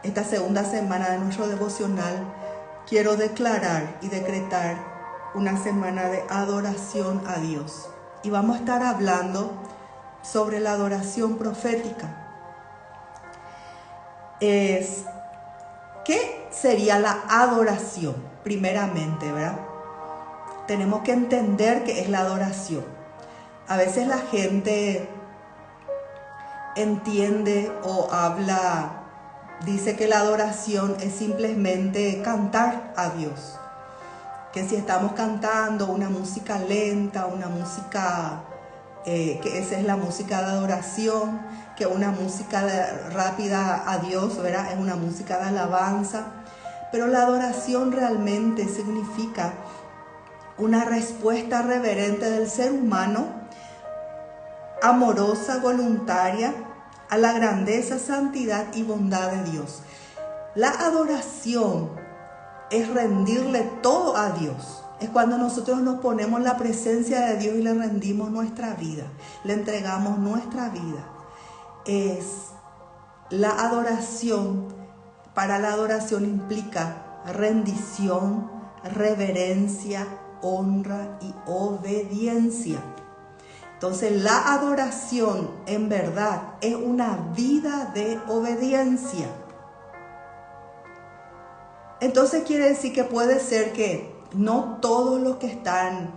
esta segunda semana de nuestro devocional, quiero declarar y decretar una semana de adoración a Dios. Y vamos a estar hablando sobre la adoración profética. ¿Qué sería la adoración? Primeramente, ¿verdad? Tenemos que entender qué es la adoración. A veces la gente entiende o habla, dice que la adoración es simplemente cantar a Dios. Que si estamos cantando una música lenta, una música, que esa es la música de adoración, que una música rápida a Dios, ¿verdad? Es una música de alabanza. Pero la adoración realmente significa una respuesta reverente del ser humano, amorosa, voluntaria, a la grandeza, santidad y bondad de Dios. La adoración es rendirle todo a Dios. Es cuando nosotros nos ponemos en la presencia de Dios y le rendimos nuestra vida, le entregamos nuestra vida. Es la adoración. Para la adoración implica rendición, reverencia, honra y obediencia. Entonces la adoración en verdad es una vida de obediencia. Entonces quiere decir que puede ser que no todos los que están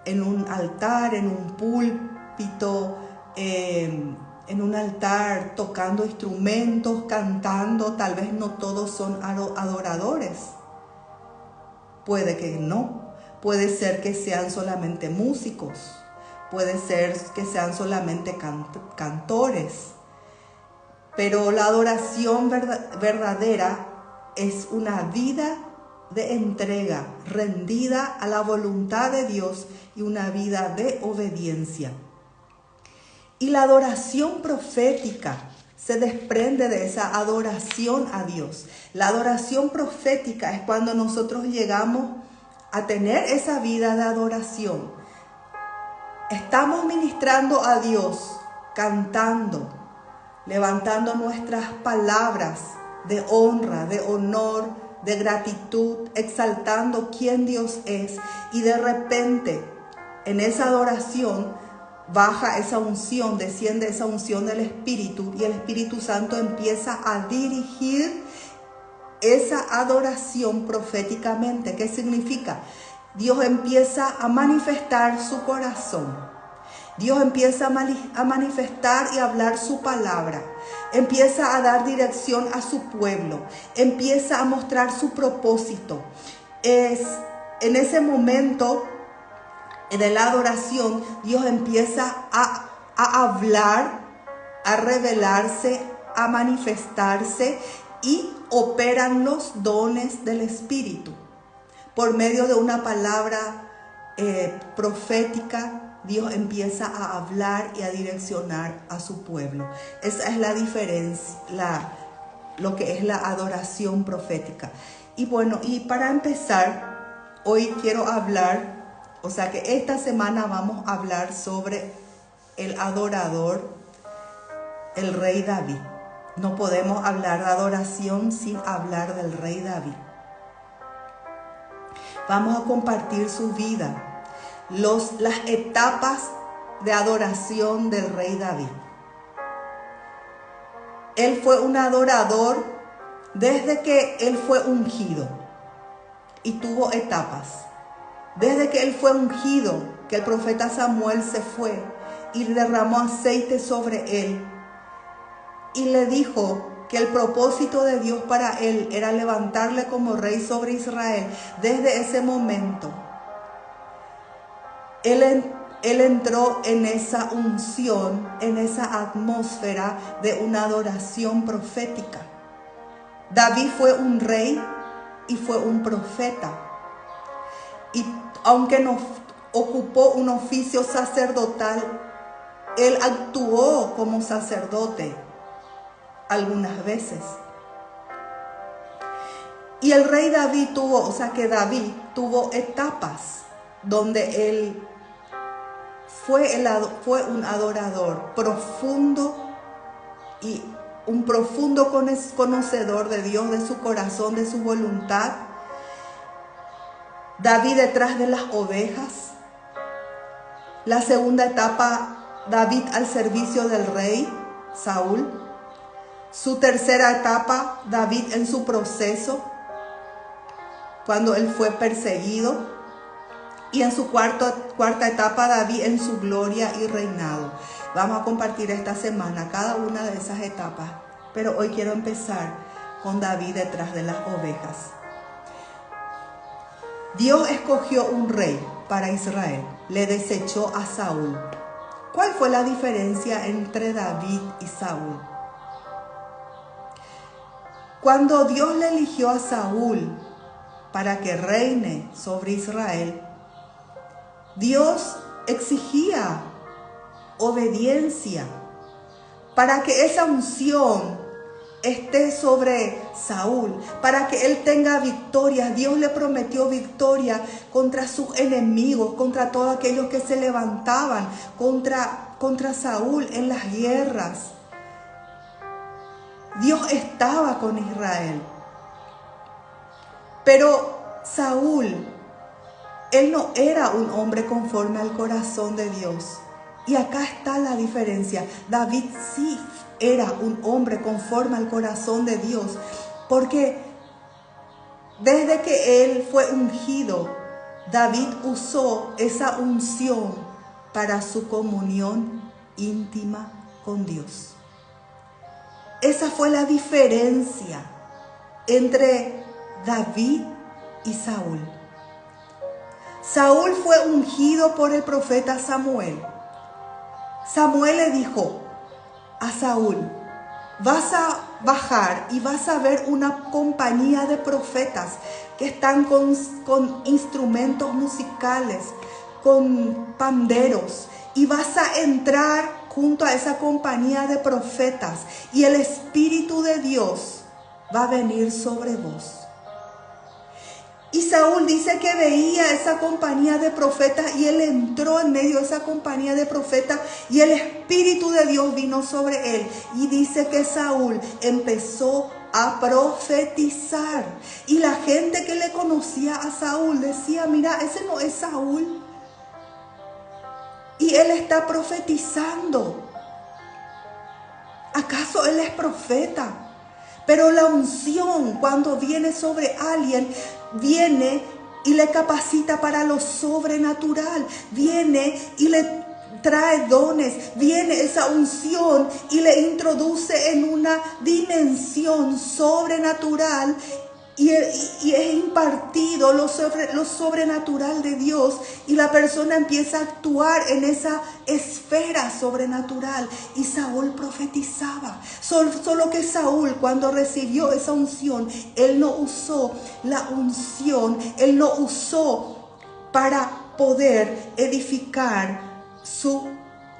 en un altar, en un púlpito, en un altar tocando instrumentos, cantando, tal vez no todos son adoradores. Puede que no. Puede ser que sean solamente músicos. Puede ser que sean solamente cantores. Pero la adoración verdadera es una vida de entrega, rendida a la voluntad de Dios y una vida de obediencia. Y la adoración profética se desprende de esa adoración a Dios. La adoración profética es cuando nosotros llegamos a tener esa vida de adoración. Estamos ministrando a Dios, cantando, levantando nuestras palabras de honra, de honor, de gratitud, exaltando quién Dios es. Y de repente, en esa adoración, baja esa unción, desciende esa unción del Espíritu y el Espíritu Santo empieza a dirigir esa adoración proféticamente. ¿Qué significa? Dios empieza a manifestar su corazón. Dios empieza a manifestar y a hablar su palabra. Empieza a dar dirección a su pueblo. Empieza a mostrar su propósito. Es en ese momento de la adoración, Dios empieza a hablar, a revelarse, a manifestarse y operan los dones del Espíritu. Por medio de una palabra profética, Dios empieza a hablar y a direccionar a su pueblo. Esa es la diferencia, lo que es la adoración profética. Y bueno, y para empezar, hoy quiero hablar, o sea que esta semana vamos a hablar sobre el adorador, el rey David. No podemos hablar de adoración sin hablar del rey David. Vamos a compartir su vida, las etapas de adoración del rey David. Él fue un adorador desde que él fue ungido y tuvo etapas. Desde que él fue ungido, que el profeta Samuel se fue y derramó aceite sobre él y le dijo que el propósito de Dios para él era levantarle como rey sobre Israel. Desde ese momento, él entró en esa unción, en esa atmósfera de una adoración profética. David fue un rey y fue un profeta. Y aunque no ocupó un oficio sacerdotal, él actuó como sacerdote algunas veces. Y el rey David David tuvo etapas donde él fue un adorador profundo y un profundo conocedor de Dios, de su corazón, de su voluntad. David detrás de las ovejas. La segunda etapa, David al servicio del rey Saúl. Su tercera etapa, David en su proceso, cuando él fue perseguido. Y en su cuarta etapa, David en su gloria y reinado. Vamos a compartir esta semana cada una de esas etapas, pero hoy quiero empezar con David detrás de las ovejas. Dios escogió un rey para Israel, le desechó a Saúl. ¿Cuál fue la diferencia entre David y Saúl? Cuando Dios le eligió a Saúl para que reine sobre Israel, Dios exigía obediencia para que esa unción esté sobre Saúl, para que él tenga victoria. Dios le prometió victoria contra sus enemigos, contra todos aquellos que se levantaban contra Saúl en las guerras. Dios estaba con Israel. Pero Saúl, él no era un hombre conforme al corazón de Dios. Y acá está la diferencia. David sí era un hombre conforme al corazón de Dios, porque desde que él fue ungido, David usó esa unción para su comunión íntima con Dios. Esa fue la diferencia entre David y Saúl. Saúl fue ungido por el profeta Samuel. Samuel le dijo a Saúl: vas a bajar y vas a ver una compañía de profetas que están con instrumentos musicales, con panderos, y vas a entrar junto a esa compañía de profetas y el Espíritu de Dios va a venir sobre vos. Y Saúl dice que veía esa compañía de profetas y él entró en medio de esa compañía de profetas y el Espíritu de Dios vino sobre él. Y dice que Saúl empezó a profetizar. Y la gente que le conocía a Saúl decía: mira, ese no es Saúl. Y él está profetizando. ¿Acaso él es profeta? Pero la unción, cuando viene sobre alguien, viene y le capacita para lo sobrenatural. Viene y le trae dones. Viene esa unción y le introduce en una dimensión sobrenatural. Y es impartido lo sobrenatural de Dios. Y la persona empieza a actuar en esa esfera sobrenatural. Y Saúl profetizaba. Solo que Saúl, cuando recibió esa unción, él no usó la unción. Él no usó para poder edificar su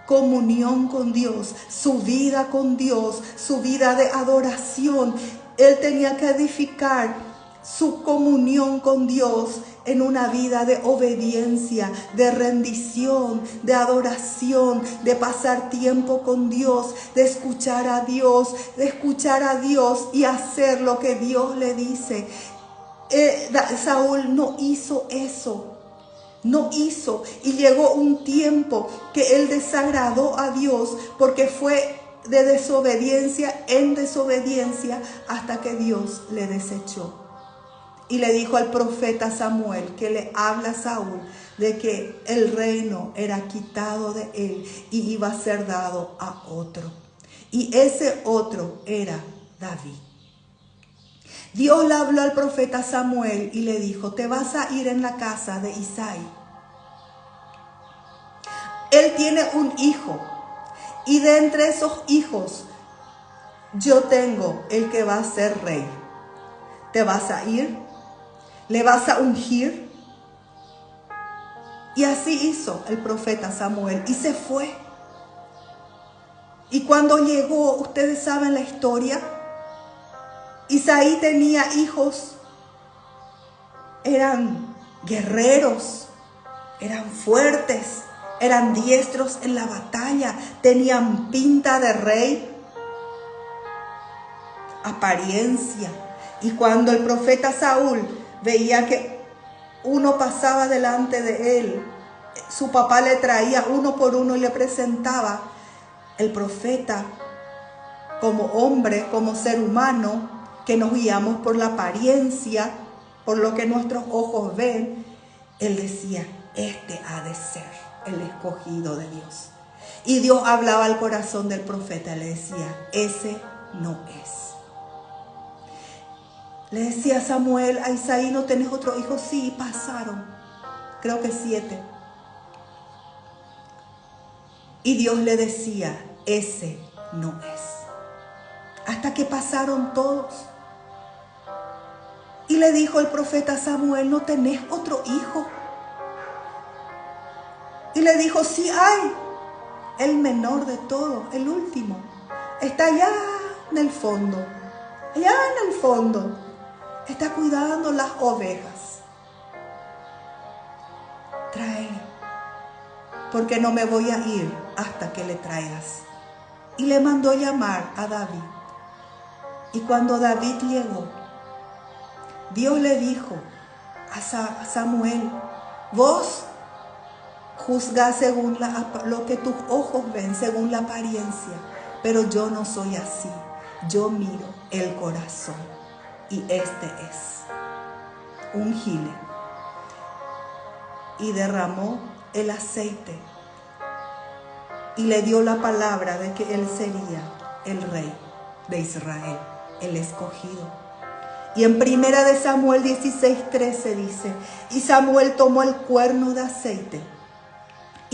comunión con Dios, su vida con Dios, su vida de adoración. Él tenía que edificar su comunión con Dios en una vida de obediencia, de rendición, de adoración, de pasar tiempo con Dios, de escuchar a Dios, y hacer lo que Dios le dice. Saúl no hizo eso. No hizo, y llegó un tiempo que él desagradó a Dios porque fue de desobediencia en desobediencia hasta que Dios le desechó. Y le dijo al profeta Samuel, que le habla a Saúl, de que el reino era quitado de él y iba a ser dado a otro. Y ese otro era David. Dios le habló al profeta Samuel y le dijo: te vas a ir en la casa de Isaí. Él tiene un hijo. Y de entre esos hijos, yo tengo el que va a ser rey. Te vas a ir, le vas a ungir. Y así hizo el profeta Samuel y se fue. Y cuando llegó, ustedes saben la historia, Isaí tenía hijos, eran guerreros, eran fuertes, eran diestros en la batalla, tenían pinta de rey. apariencia. Y cuando el profeta Saúl veía que uno pasaba delante de él, su papá le traía uno por uno y le presentaba, el profeta, como hombre, como ser humano, que nos guiamos por la apariencia, por lo que nuestros ojos ven, él decía, este ha de ser el escogido de Dios. Y Dios hablaba al corazón del profeta, le decía, ese no es. Le decía Samuel a Isaí, ¿no tenés otro hijo? Sí, pasaron, creo que 7. Y Dios le decía, ese no es. Hasta que pasaron todos. Y le dijo el profeta Samuel, ¿no tenés otro hijo? Y le dijo, sí hay. El menor de todos, el último, está allá en el fondo. Allá en el fondo. Está cuidando las ovejas. Tráele, porque no me voy a ir hasta que le traigas. Y le mandó llamar a David. Y cuando David llegó, Dios le dijo a Samuel, vos juzgás según lo que tus ojos ven, según la apariencia, pero yo no soy así. Yo miro el corazón. Y este es. Ungile. Y derramó el aceite. Y le dio la palabra de que él sería el rey de Israel, el escogido. Y en 1 Samuel 16:13 dice, y Samuel tomó el cuerno de aceite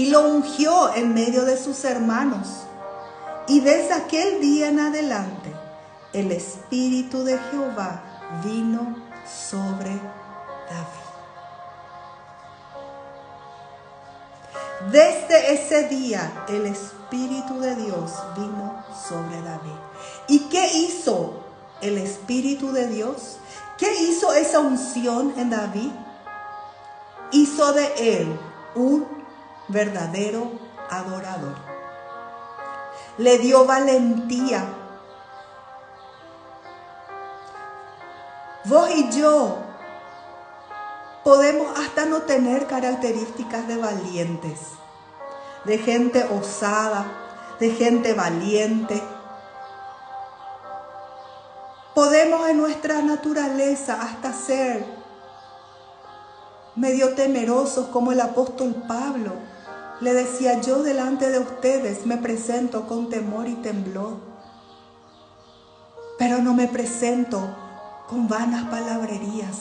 y lo ungió en medio de sus hermanos. Y desde aquel día en adelante, el Espíritu de Jehová vino sobre David. Desde ese día, el Espíritu de Dios vino sobre David. ¿Y qué hizo el Espíritu de Dios? ¿Qué hizo esa unción en David? Hizo de él un verdadero adorador. Le dio valentía. Vos y yo podemos hasta no tener características de valientes, de gente osada, de gente valiente. Podemos en nuestra naturaleza hasta ser medio temerosos, como el apóstol Pablo le decía, yo delante de ustedes me presento con temor y temblor, pero no me presento con vanas palabrerías,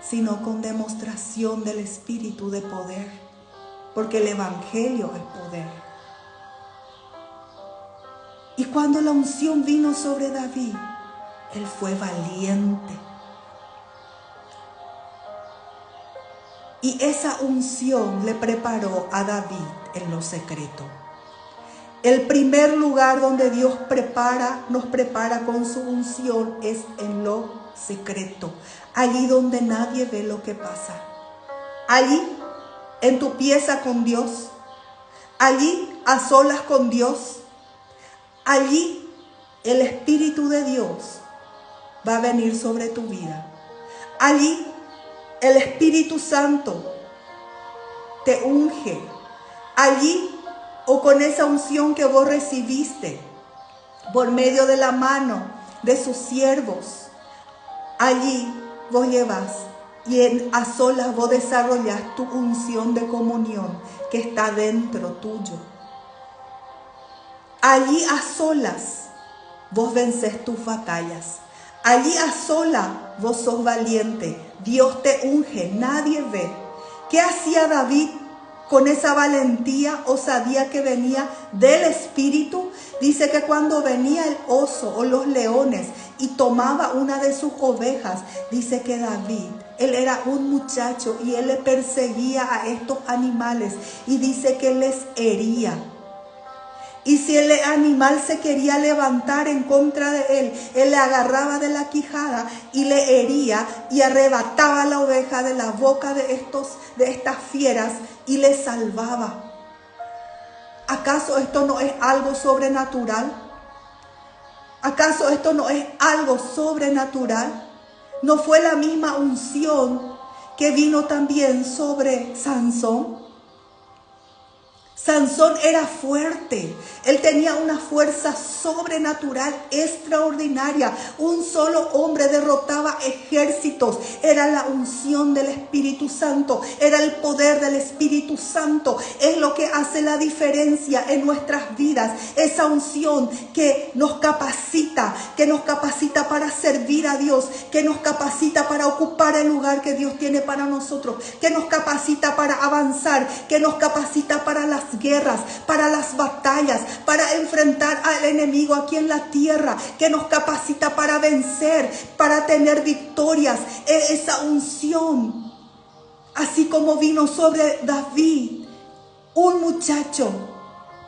sino con demostración del Espíritu de poder, porque el Evangelio es poder. Y cuando la unción vino sobre David, él fue valiente. Y esa unción le preparó a David en lo secreto. El primer lugar donde Dios nos prepara con su unción es en lo secreto. Allí donde nadie ve lo que pasa. Allí, en tu pieza con Dios. Allí, a solas con Dios. Allí, el Espíritu de Dios va a venir sobre tu vida. Allí, el Espíritu Santo te unge. Allí, o con esa unción que vos recibiste por medio de la mano de sus siervos, allí vos llevas y a solas vos desarrollás tu unción de comunión que está dentro tuyo. Allí a solas vos vencés tus batallas. Allí a solas vos sos valiente. Dios te unge, nadie ve. ¿Qué hacía David con esa valentía, osadía que venía del Espíritu? Dice que cuando venía el oso o los leones y tomaba una de sus ovejas, dice que David, él era un muchacho y él le perseguía a estos animales y dice que les hería. Y si el animal se quería levantar en contra de él le agarraba de la quijada y le hería y arrebataba la oveja de la boca de estas fieras y le salvaba. ¿Acaso esto no es algo sobrenatural? ¿Acaso esto no es algo sobrenatural? ¿No fue la misma unción que vino también sobre Sansón? Sansón era fuerte, él tenía una fuerza sobrenatural extraordinaria. Un solo hombre derrotaba ejércitos. Era la unción del Espíritu Santo, era el poder del Espíritu Santo. Es lo que hace la diferencia en nuestras vidas. Esa unción que nos capacita para servir a Dios, que nos capacita para ocupar el lugar que Dios tiene para nosotros, que nos capacita para avanzar, que nos capacita para las guerras, para las batallas, para enfrentar al enemigo aquí en la tierra, que nos capacita para vencer, para tener victorias. Esa unción, así como vino sobre David, un muchacho,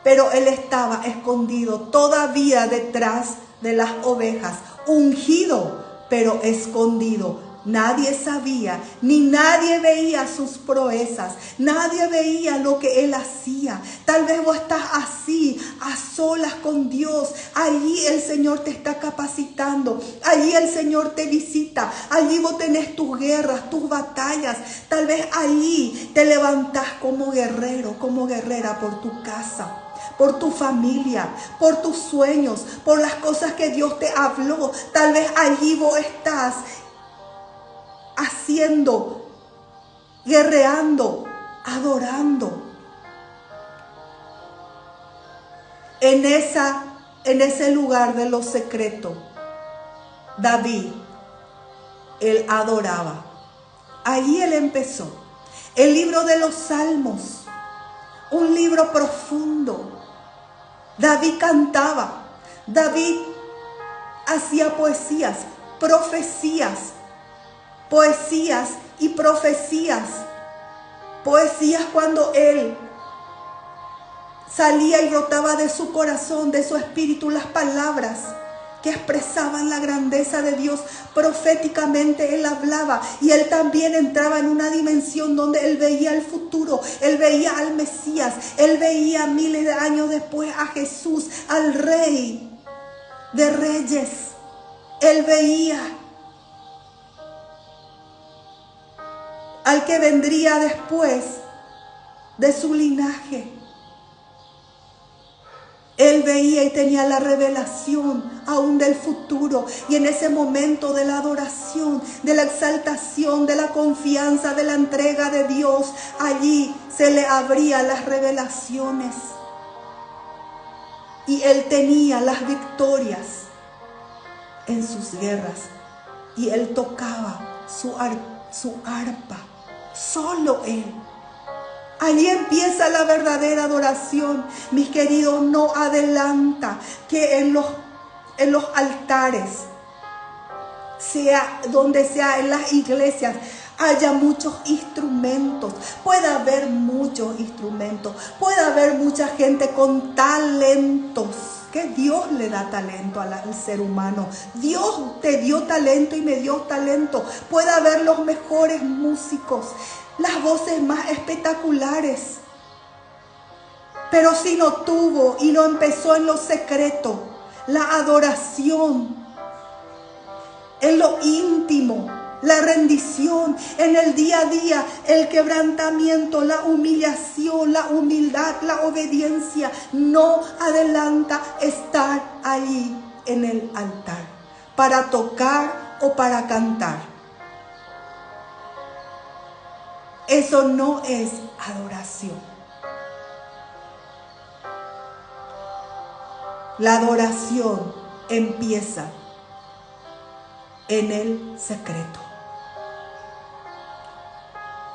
pero él estaba escondido todavía detrás de las ovejas, ungido, pero escondido. Nadie sabía, ni nadie veía sus proezas, nadie veía lo que él hacía. Tal vez vos estás así, a solas con Dios. Allí el Señor te está capacitando, allí el Señor te visita, allí vos tenés tus guerras, tus batallas. Tal vez allí te levantás como guerrero, como guerrera por tu casa, por tu familia, por tus sueños, por las cosas que Dios te habló. Tal vez allí vos estás haciendo, guerreando, adorando. En ese lugar de lo secreto, David, él adoraba. Allí él empezó. El libro de los Salmos, un libro profundo. David cantaba, David hacía poesías y profecías. Poesías cuando él salía y brotaba de su corazón, de su espíritu, las palabras que expresaban la grandeza de Dios. Proféticamente él hablaba, y él también entraba en una dimensión donde él veía el futuro, él veía al Mesías, él veía miles de años después a Jesús, al Rey de Reyes. Él veía al que vendría después de su linaje. Él veía y tenía la revelación aún del futuro. Y en ese momento de la adoración, de la exaltación, de la confianza, de la entrega de Dios, allí se le abrían las revelaciones. Y él tenía las victorias en sus guerras. Y él tocaba su arpa. Solo él. Allí empieza la verdadera adoración. Mis queridos, no adelanta que en los altares, sea donde sea, en las iglesias, haya muchos instrumentos. Puede haber muchos instrumentos. Puede haber mucha gente con talentos. Que Dios le da talento al ser humano. Dios te dio talento y me dio talento. Puede haber los mejores músicos, las voces más espectaculares. Pero si no tuvo y no empezó en lo secreto, la adoración, en lo íntimo, la rendición, en el día a día, el quebrantamiento, la humillación, la humildad, la obediencia, no adelanta estar allí en el altar para tocar o para cantar. Eso no es adoración. La adoración empieza en el secreto.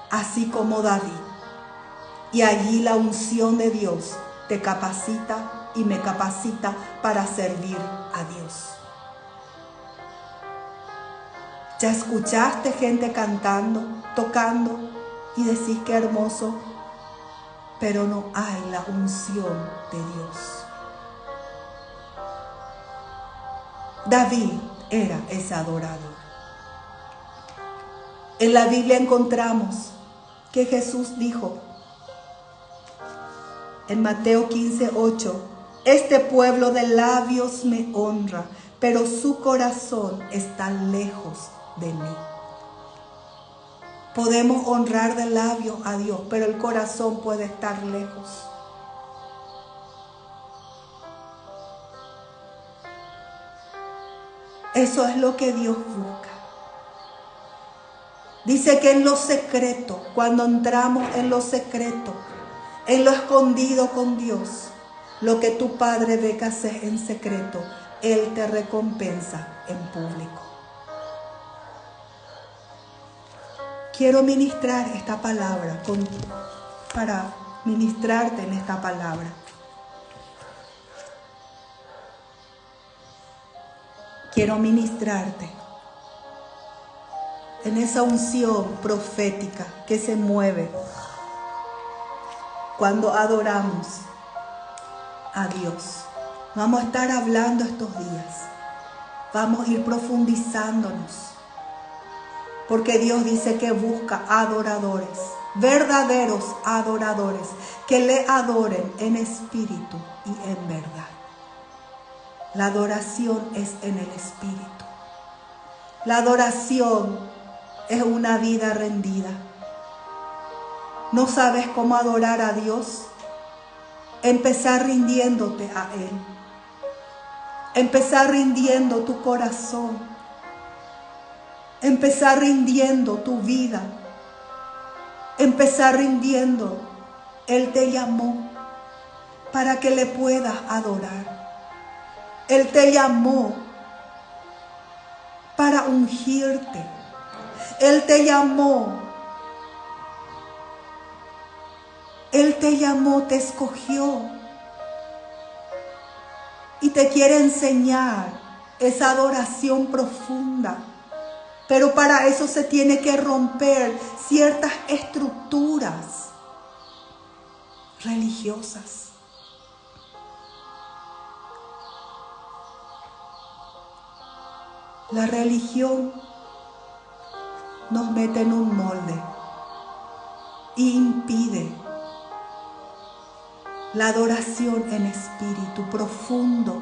Así como David. Y allí la unción de Dios te capacita y me capacita para servir a Dios. ¿Ya escuchaste gente cantando, tocando y decís qué hermoso? Pero no hay la unción de Dios. David era ese adorador. En la Biblia encontramos que Jesús dijo en Mateo 15:8, este pueblo de labios me honra, pero su corazón está lejos de mí. Podemos honrar de labios a Dios, pero el corazón puede estar lejos. Eso es lo que Dios busca. Dice que en lo secreto, cuando entramos en lo secreto, en lo escondido con Dios, lo que tu Padre ve que haces en secreto, Él te recompensa en público. Quiero ministrar esta palabra para ministrarte en esta palabra. Quiero ministrarte en esa unción profética que se mueve cuando adoramos a Dios. Vamos a estar hablando estos días. Vamos a ir profundizándonos. Porque Dios dice que busca adoradores, verdaderos adoradores, que le adoren en espíritu y en verdad. La adoración es en el espíritu. La adoración es una vida rendida. ¿No sabes cómo adorar a Dios? Empezar rindiéndote a Él. Empezar rindiendo tu corazón. Empezar rindiendo tu vida. Empezar rindiendo. Él te llamó para que le puedas adorar. Él te llamó para ungirte. Él te llamó. Él te llamó, te escogió. Y te quiere enseñar esa adoración profunda. Pero para eso se tiene que romper ciertas estructuras religiosas. La religión nos mete en un molde y impide la adoración en espíritu profundo.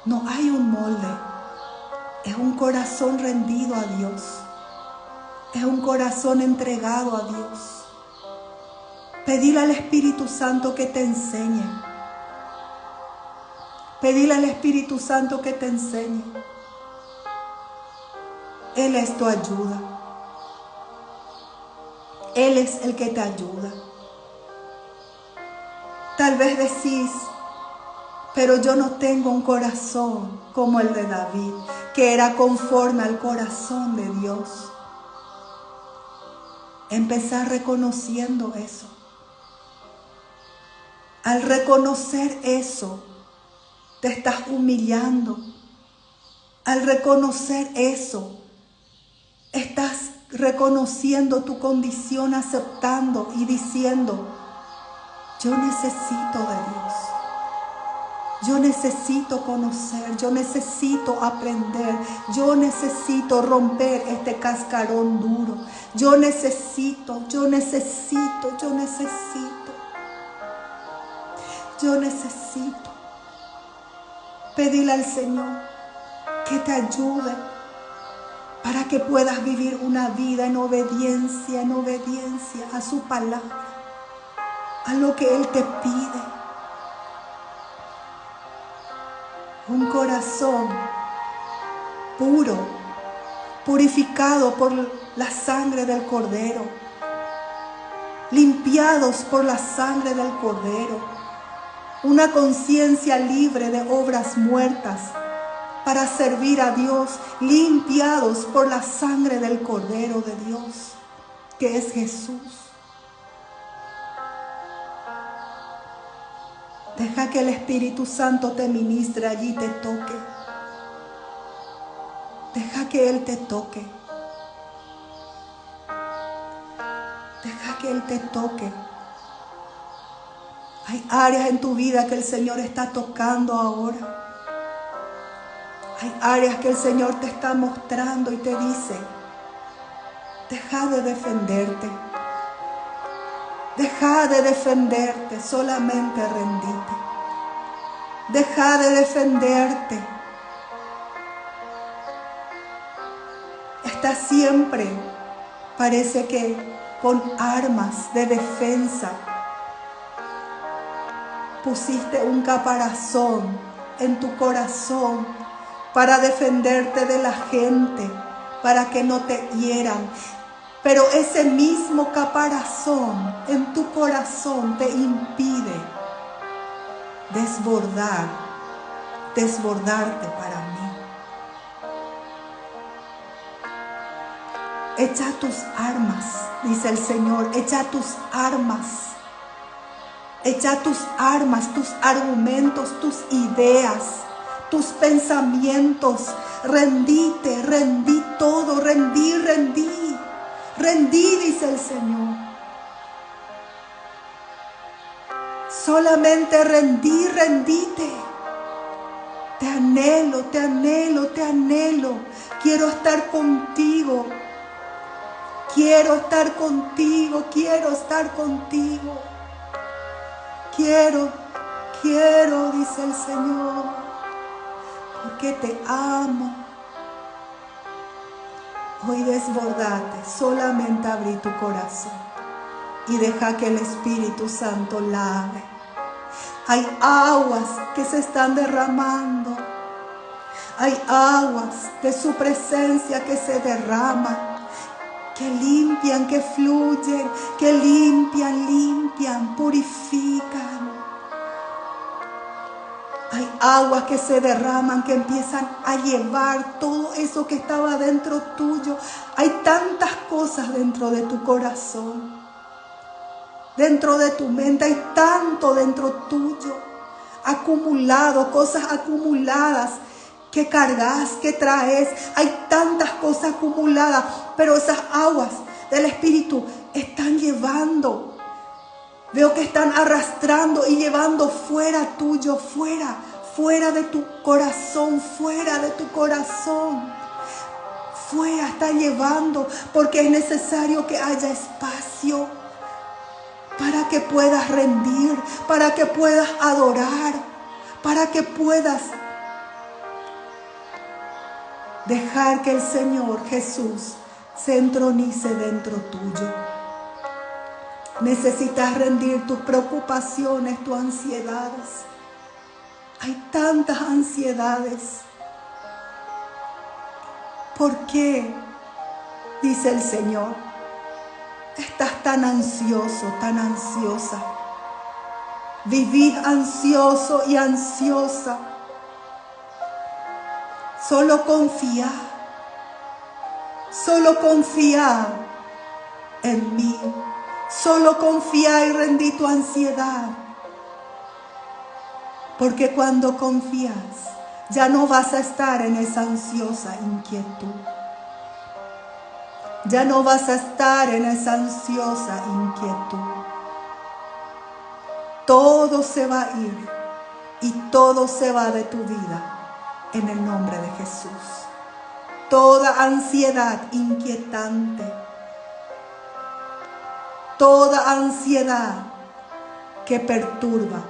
No hay un molde, es un corazón rendido a Dios, es un corazón entregado a Dios. Pedirle al Espíritu Santo que te enseñe. Pedirle al Espíritu Santo que te enseñe. Él es tu ayuda. Él es el que te ayuda. Tal vez decís, pero yo no tengo un corazón como el de David, que era conforme al corazón de Dios. Empezar reconociendo eso. Al reconocer eso, te estás humillando. Al reconocer eso, estás reconociendo tu condición, aceptando y diciendo, yo necesito de Dios. Yo necesito conocer, yo necesito aprender, yo necesito romper este cascarón duro. Yo necesito pedirle al Señor que te ayude para que puedas vivir una vida en obediencia a su palabra, a lo que Él te pide. Un corazón puro, purificado por la sangre del Cordero, limpiados por la sangre del Cordero, una conciencia libre de obras muertas para servir a Dios, limpiados por la sangre del Cordero de Dios, que es Jesús. Deja que el Espíritu Santo te ministre allí y te toque. Deja que Él te toque. Deja que Él te toque. Hay áreas en tu vida que el Señor está tocando ahora. Hay áreas que el Señor te está mostrando y te dice, deja de defenderte. Deja de defenderte, solamente rendite. Deja de defenderte, está siempre, parece que con armas de defensa. Pusiste un caparazón en tu corazón para defenderte de la gente, para que no te hieran. Pero ese mismo caparazón en tu corazón te impide desbordarte para mí. Echa tus armas, dice el Señor, echa tus armas. Echa tus armas, tus argumentos, tus ideas, tus pensamientos. Rendite, rendí todo, rendí, dice el Señor. Solamente rendite. Te anhelo. Quiero estar contigo. Quiero, dice el Señor, porque te amo. Hoy desbordate, solamente abrí tu corazón y deja que el Espíritu Santo lave. Hay aguas que se están derramando. Hay aguas de su presencia que se derraman, que limpian, que fluyen, que limpian, purifican. Hay aguas que se derraman, que empiezan a llevar todo eso que estaba dentro tuyo. Hay tantas cosas dentro de tu corazón, dentro de tu mente, hay tanto dentro tuyo, acumulado, cosas acumuladas que cargas, que traes. Hay tantas cosas acumuladas, pero esas aguas del Espíritu están llevando. Veo que están arrastrando y llevando fuera tuyo, fuera de tu corazón, fuera. Fuera están llevando, porque es necesario que haya espacio para que puedas rendir, para que puedas adorar, para que puedas dejar que el Señor Jesús se entronice dentro tuyo. Necesitas rendir tus preocupaciones, tus ansiedades. Hay tantas ansiedades. ¿Por qué? Dice el Señor. Estás tan ansioso, tan ansiosa. Vivís ansioso y ansiosa. Solo confía en mí. Solo confía y rendí tu ansiedad. Porque cuando confías, ya no vas a estar en esa ansiosa inquietud. Ya no vas a estar en esa ansiosa inquietud. Todo se va a ir y todo se va de tu vida en el nombre de Jesús. Toda ansiedad inquietante, toda ansiedad que perturba,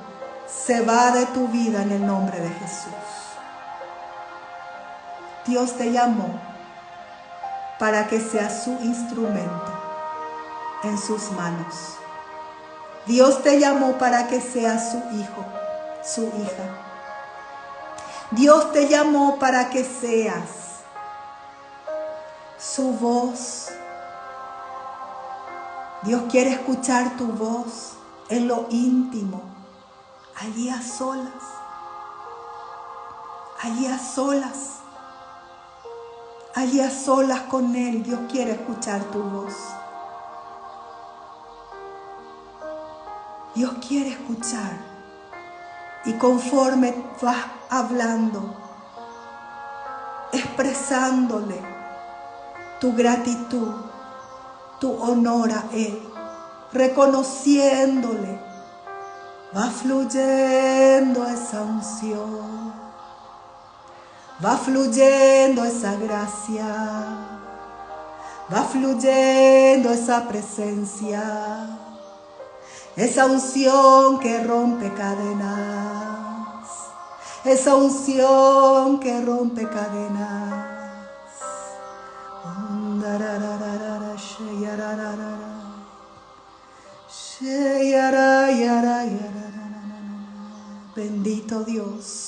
se va de tu vida en el nombre de Jesús. Dios te llamó para que seas su instrumento en sus manos. Dios te llamó para que seas su hijo, su hija. Dios te llamó para que seas su voz. Dios quiere escuchar tu voz en lo íntimo, allí a solas. Allí a solas. Allí a solas con Él. Dios quiere escuchar tu voz. Dios quiere escuchar. Y conforme vas hablando, expresándole tu gratitud, tu honor a Él, reconociéndole, va fluyendo esa unción, va fluyendo esa gracia, va fluyendo esa presencia, esa unción que rompe cadenas, esa unción que rompe cadenas. Bendito Dios.